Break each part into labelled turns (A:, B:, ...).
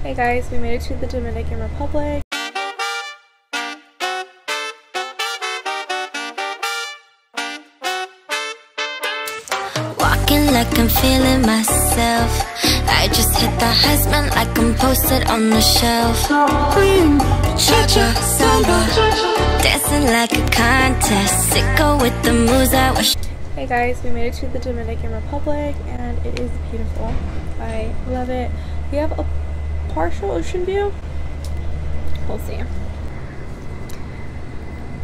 A: Hey guys, we made it to the Dominican Republic.
B: Walking like I'm feeling myself. I just hit the Heisman like I'm posted on the shelf. Cha-cha, samba, dancing like a contest. Sicko with the moves I wish.
A: Hey guys, we made it to the Dominican Republic and it is beautiful. I love it. We have a partial ocean view. We'll see.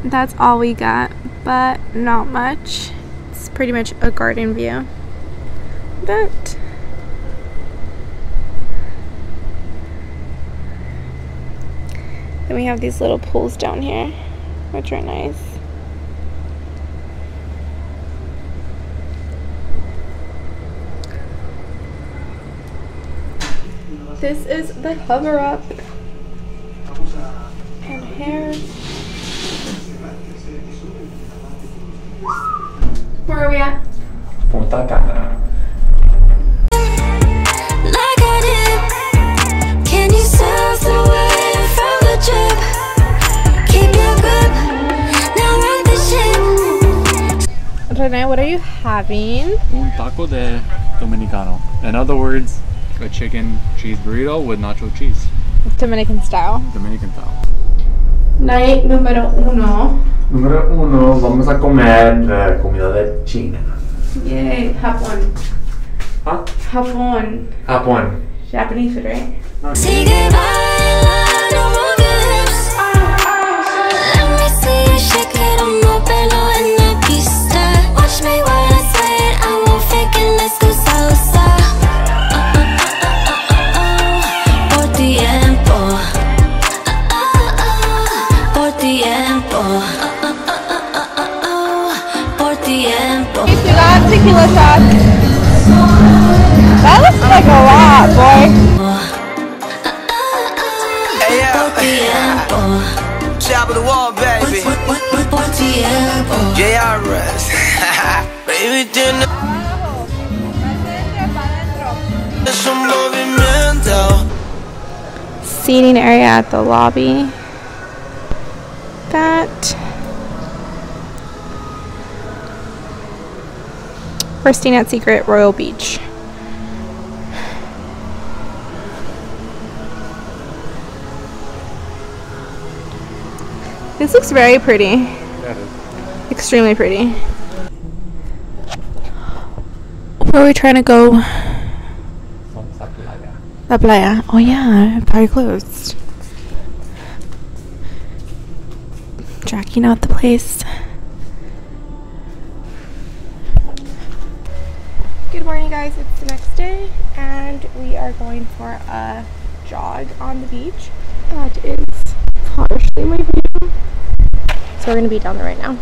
A: That's all we got, but not much. It's pretty much a garden view. But then we have these little pools down here, which are nice. This is the cover up and hair. Where are we at?
C: Punta Cana.
B: Like I did. Can you surf the wave from the trip? Keep your grip. Now run the ship.
A: Renee, what are you having?
C: Un taco de Dominicano. In other words, a chicken cheese burrito with nacho cheese.
A: Dominican style.
C: Dominican style.
A: Night número uno.
D: Número uno, vamos a comer comida de China.
A: Yay, Japón.
D: Huh?
A: Japón.
D: Japón.
A: Japanese food, right?
B: Say goodbye, love, don't move your hips. Let me see you shake it on my pelo en la pista. Watch me while I say it, I won't fake it, let's go salsa. Por tiempo. Por tiempo. Por tiempo.
A: We got tequila shots. That looks like a lot, boy.
B: Por tiempo.
E: Top of the wall, baby.
B: Por tiempo.
E: JRS. Baby, tiene es un movimiento.
A: Seating area at the lobby. That. We're staying at Secret Royal Beach. This looks very pretty.
C: That is.
A: Extremely pretty. Where are we trying to go? La playa. Oh yeah, probably closed. Checking out the place. Good morning guys, it's the next day and we are going for a jog on the beach. That is partially my view. So we're going to be down there right now.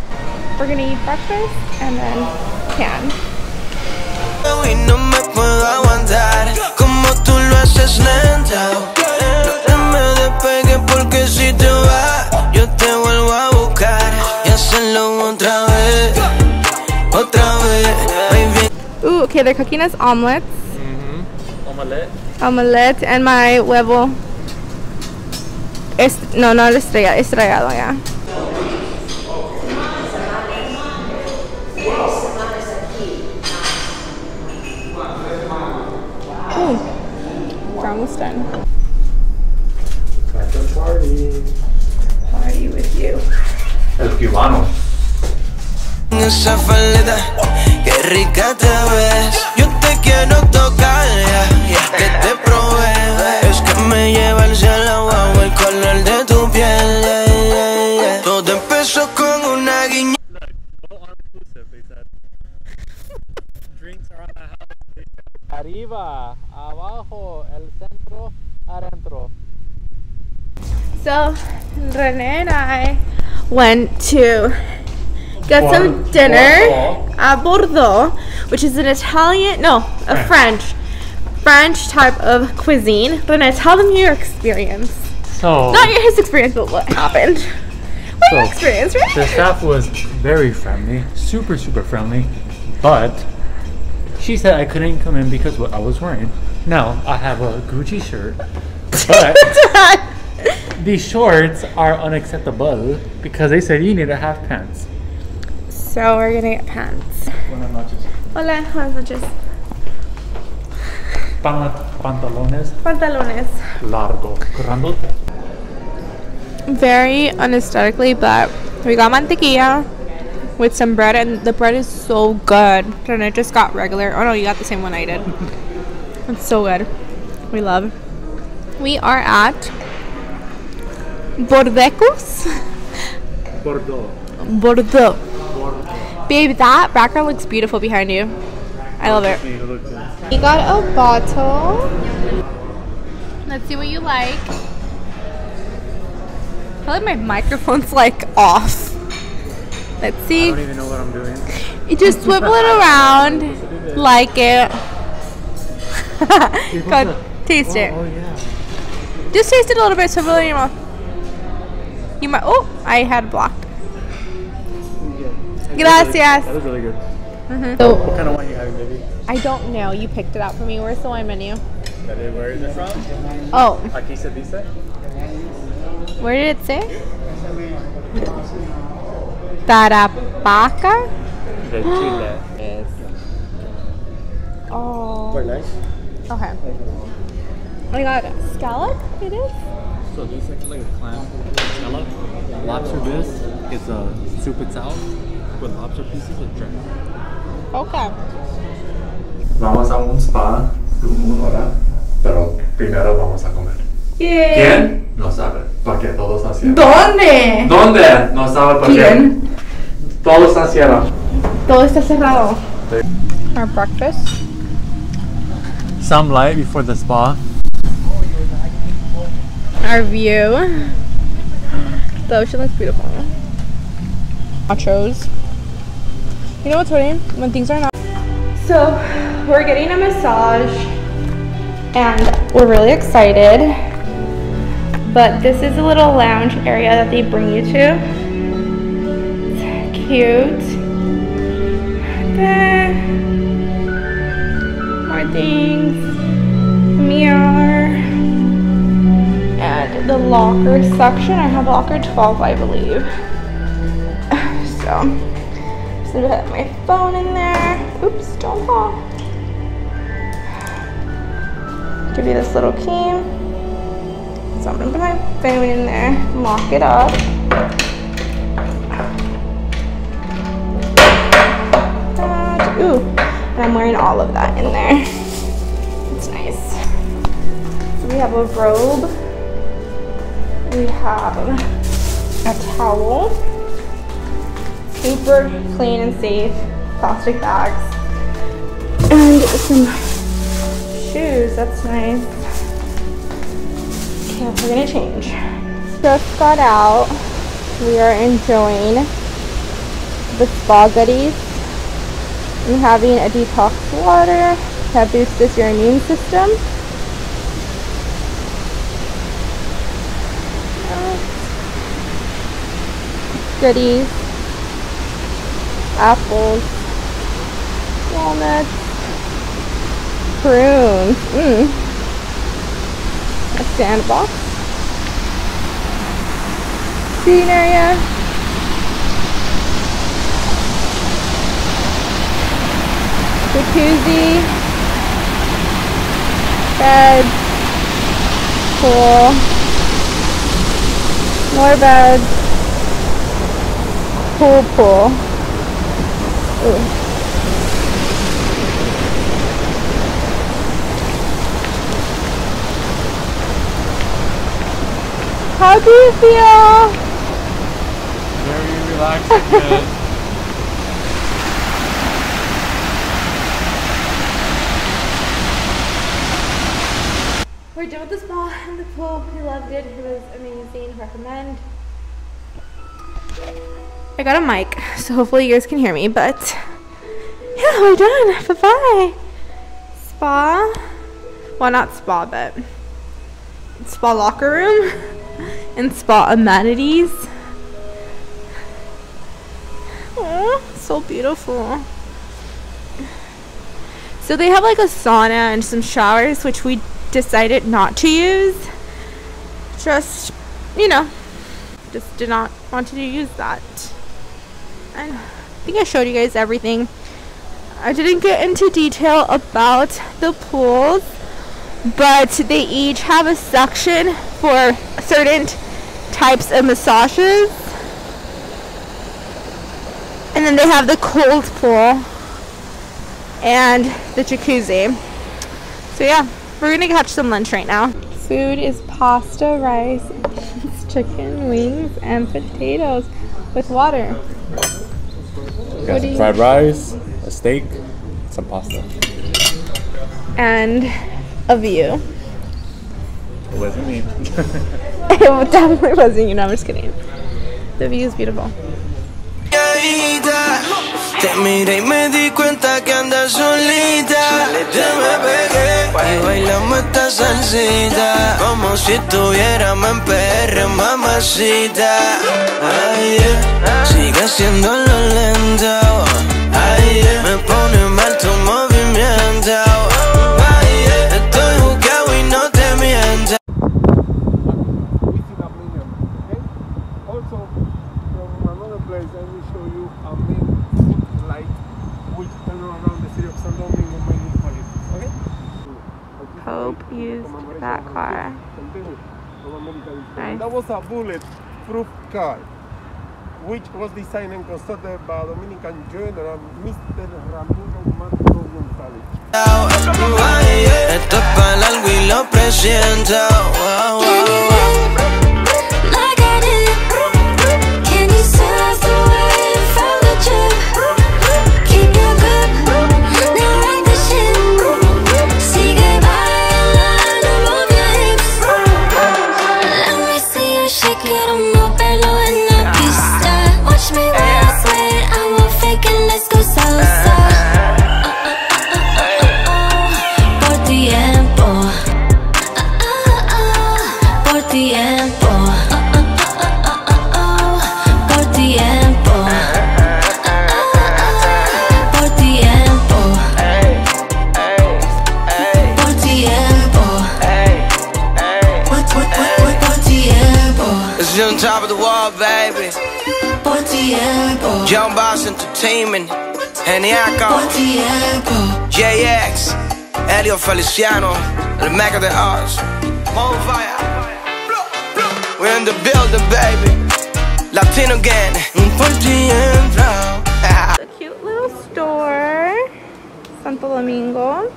A: We're going to eat breakfast and then can.
E: Y no me puedo aguantar como tú lo haces lenta. No te me despegues porque si te vas yo te vuelvo a buscar y hacerlo otra vez, baby.
A: Ooh, okay, they're cooking us omelets.
C: Omelette.
A: Omelette and my huevo. No, not estrellado, yeah. Ooh, we're almost done.
D: Party.
A: Party with you.
D: El cubano.
E: Esa faldita, qué rica te ves. Yo te quiero tocar, que te probé. Es que me lleva el cielo bajo el color de tu piel. Todo empezó con una guiña.
C: No all-inclusive, they said. Drinks are on the house. Arriba, abajo, el centro, adentro.
A: So, Renee and I went to get some dinner at Bordeaux, which is an Italian, no, a French type of cuisine. Renee, tell them your experience.
C: So,
A: Not his experience, but what happened. What your experience, right?
C: the staff was very friendly, super friendly, but she said I couldn't come in because what I was wearing. Now, I have a Gucci shirt, But these shorts are unacceptable because they said you need to have pants.
A: So we're gonna get pants.
C: Buenas noches.
A: Hola, buenas noches.
C: Pantalones
A: Pantalones.
C: largo. Grandote.
A: Very unaesthetically, but we got mantequilla with some bread, and the bread is so good. And I just got regular. Oh no, you got the same one I did. It's so good. We love. We are at Bordecos.
C: Bordeaux.
A: Bordeaux. Babe, that background looks beautiful behind you. I love it. We got a bottle. Let's see what you like. I feel like my microphone's like off. Let's see.
C: I don't even know what I'm doing.
A: You just swivel it around like it. Go taste it.
C: Oh yeah.
A: Just taste it a little bit, swivel it in your mouth. You might. Oh, I had blocked. Gracias.
C: That is really good.
A: So,
C: What kind of wine you having, baby?
A: I don't know. You picked it out for me. Where's the wine menu?
C: Where is it from?
A: Oh,
C: Aquí se dice.
A: where did it say? Tarapaca?
C: De Chile.
A: Yes. Oh.
C: Very nice.
A: Okay. I got scallop, it is?
C: So these are like a clam scallop. Lobster this is a soup itself with lobster pieces with drink.
A: Okay.
D: Vamos a un spa de 1 hora, pero primero vamos a comer. ¿Quién? No sabe, porque todos nacieron.
A: ¿Dónde?
D: ¿Dónde? No sabe por qué.
A: ¿Quién?
D: Todos nacieron.
A: Todo está cerrado. Our breakfast.
C: Some light before the spa.
A: Our view. The ocean looks beautiful. Nachos. You know what's funny? When things are not. So, we're getting a massage and we're really excited. But this is a little lounge area that they bring you to. It's cute. There. More things. Mirror. And the locker section. I have locker 12, I believe. So, just gonna put my phone in there. Oops, don't fall. Give you this little key. So I'm gonna put my phone in there, lock it up. Ooh, and I'm wearing all of that in there. It's nice. So we have a robe. We have a towel. Super clean and safe plastic bags. And some shoes, that's nice. Okay, we're gonna change. Just got out. We are enjoying the spa goodies. I'm having a detox water that boosts your immune system. Goodies. Apples. Walnuts. Prunes. A sandbox. Seating area. Jacuzzi. Beds. Pool. More beds. Pool. Ooh. How do you feel?
C: Very relaxed and good.
A: We're done with the spa and the pool. We loved it. It was amazing. Recommend. I got a mic, so hopefully you guys can hear me, but yeah, we're done. Bye-bye. Spa. Well, not spa, but spa locker room and spa amenities. Oh, so beautiful. So they have like a sauna and some showers, which we decided not to use just, you know, just did not want to use that. And I think I showed you guys everything. I didn't get into detail about the pools, but they each have a section for certain types of massages. And then they have the cold pool and the jacuzzi. So yeah, we're gonna catch some lunch right now. Food is pasta, rice, chicken, wings, and potatoes with water.
C: Got some fried rice, a steak, some pasta.
A: And a view.
C: It wasn't me.
A: It definitely wasn't you, no, I'm just kidding. The view is beautiful.
E: Te miré y me di cuenta que andas solita. Te me pegué y bailamos esta salsita como si estuviéramos en PR, mamacita. Ay, yeah. Sigue siendo lo lento. Ay, yeah. Me pone mal tu movimiento. Ay, yeah. Estoy jugado y no te miento.
F: Also, from another place, I will show you a main food light which turn around the city of Santo Domingo, MY Republic. Okay?
A: Hope used that car. Nice.
F: That was a bullet-proof car, which was designed and constructed by Dominican General Mr. Ramiro González.
E: Esto es para algo y lo presiento. Wow, wow, wow. On top of the wall, baby. John Boss Entertainment, Eniaco, JX, Elio Feliciano, the Mac of the Arts, Fire. We're in the building, baby. Latino gang.
A: A cute little store, Santo Domingo.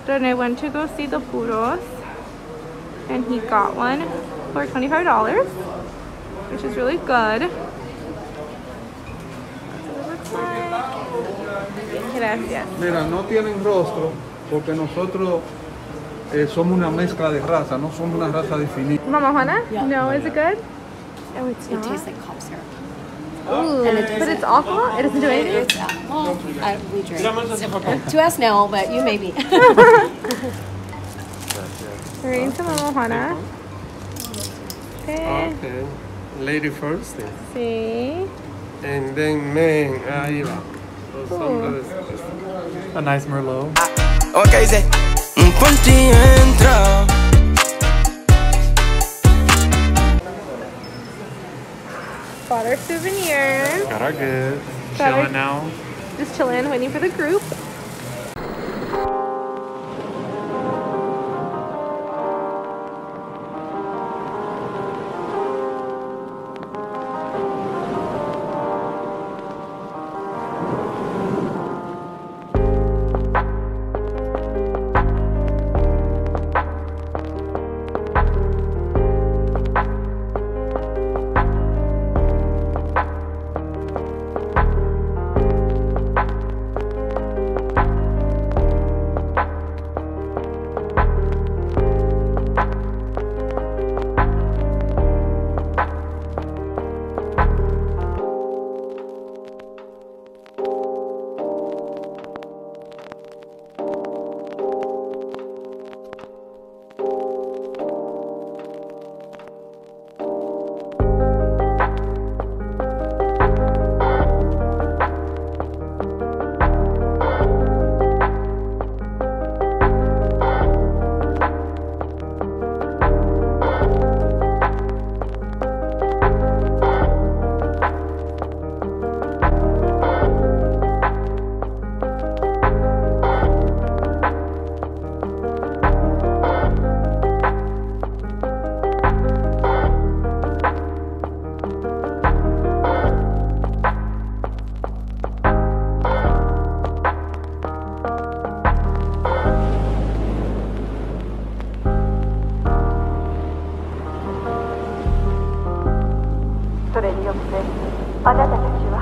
A: Then I went to go see the puros, and he got one for $25, which is really good. Gracias.
F: Mira, no tienen rostro porque nosotros somos una mezcla de raza, no somos una raza definida.
A: Mama Juana?
G: Yeah.
A: No, is it good?
G: Oh, it tastes like cough syrup.
A: Ooh,
G: And it
A: but
G: doesn't-
A: it's alcohol? It doesn't do anything?
G: It's, well, we drink. To us, no, but you maybe.
A: We're eating some Mama Juana. Okay.
F: Okay, lady first,
A: Sí.
F: and then men, ahí va.
C: A nice Merlot.
E: Ok, dice, por ti entro.
A: Bought our souvenir.
C: Got our goods.
A: Got our-
C: Chilling now.
A: Just chilling, waiting for the group.
H: あなたたちは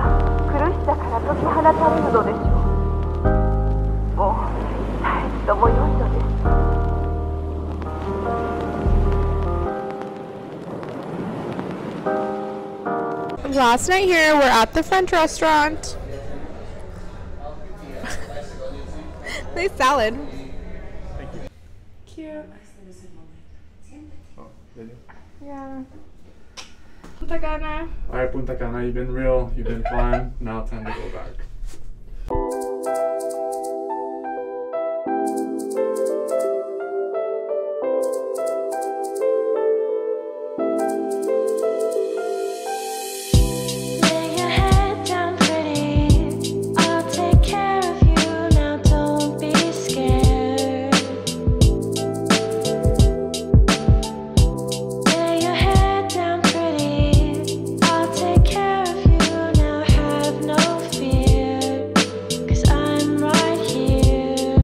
H: 苦しさから解き放たれるのでしょう。もう絶えずとも良いのです。
A: Last night here, we're at the French restaurant. Nice salad.
C: Thank you.
A: Cute.
F: Oh, really?
A: Yeah. Punta Cana.
D: Alright, Punta Cana, you've been real, you've been fun. Now time to go back.